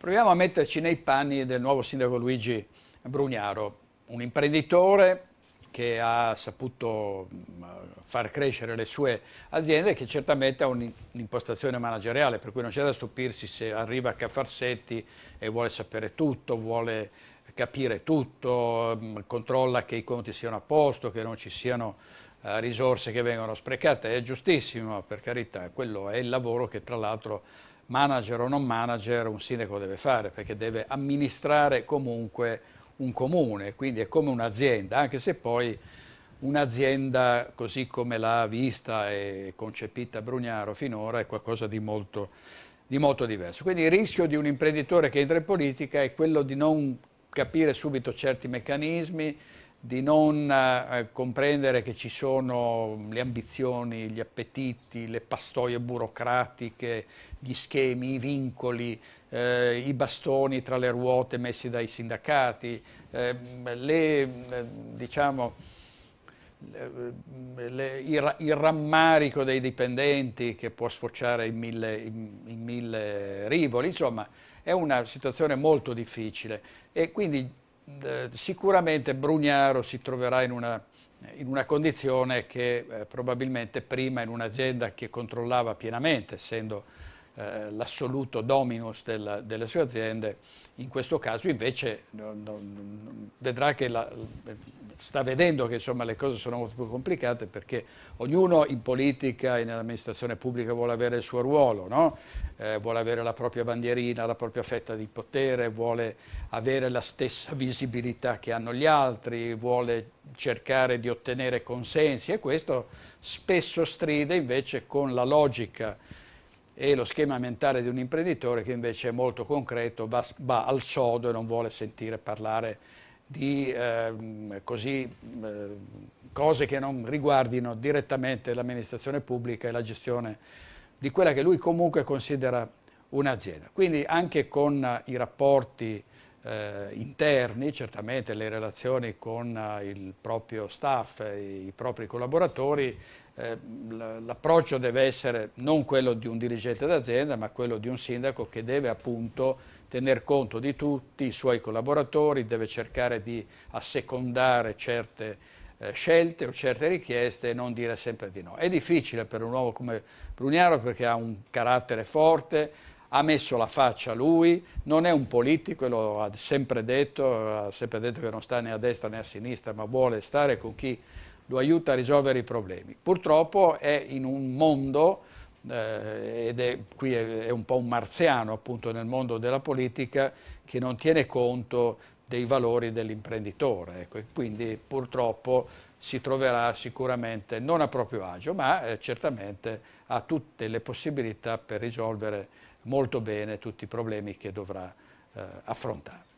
Proviamo a metterci nei panni del nuovo sindaco Luigi Brugnaro, un imprenditore che ha saputo far crescere le sue aziende, che certamente ha un'impostazione manageriale, per cui non c'è da stupirsi se arriva a Cafarsetti e vuole sapere tutto, vuole capire tutto, controlla che i conti siano a posto, che non ci siano risorse che vengono sprecate. È giustissimo, per carità, quello è il lavoro che tra l'altro manager o non manager un sindaco deve fare, perché deve amministrare comunque un comune, quindi è come un'azienda, anche se poi un'azienda così come l'ha vista e concepita Brugnaro finora è qualcosa di molto diverso. Quindi il rischio di un imprenditore che entra in politica è quello di non capire subito certi meccanismi, di non comprendere che ci sono le ambizioni, gli appetiti, le pastoie burocratiche, gli schemi, i vincoli, i bastoni tra le ruote messi dai sindacati, il rammarico dei dipendenti che può sfociare in mille rivoli. Insomma, è una situazione molto difficile e quindi sicuramente Brugnaro si troverà in una condizione che probabilmente prima in un'azienda che controllava pienamente, essendo l'assoluto dominus delle sue aziende, in questo caso invece vedrà che sta vedendo che insomma, le cose sono molto più complicate, perché ognuno in politica e nell'amministrazione pubblica vuole avere il suo ruolo, no? Vuole avere la propria bandierina, la propria fetta di potere, vuole avere la stessa visibilità che hanno gli altri, vuole cercare di ottenere consensi, e questo spesso stride invece con la logica e lo schema mentale di un imprenditore che invece è molto concreto, va al sodo e non vuole sentire parlare di cose che non riguardino direttamente l'amministrazione pubblica e la gestione di quella che lui comunque considera un'azienda. Quindi anche con i rapporti interni, certamente le relazioni con il proprio staff e i propri collaboratori, l'approccio deve essere non quello di un dirigente d'azienda, ma quello di un sindaco che deve appunto tener conto di tutti i suoi collaboratori, deve cercare di assecondare certe scelte o certe richieste e non dire sempre di no. È difficile per un uomo come Brugnaro, perché ha un carattere forte, ha messo la faccia lui, non è un politico, e lo ha sempre detto che non sta né a destra né a sinistra, ma vuole stare con chi lo aiuta a risolvere i problemi. Purtroppo è in un mondo, qui è un po' un marziano appunto nel mondo della politica, che non tiene conto dei valori dell'imprenditore, ecco, e quindi purtroppo si troverà sicuramente non a proprio agio, ma certamente ha tutte le possibilità per risolvere molto bene tutti i problemi che dovrà affrontare.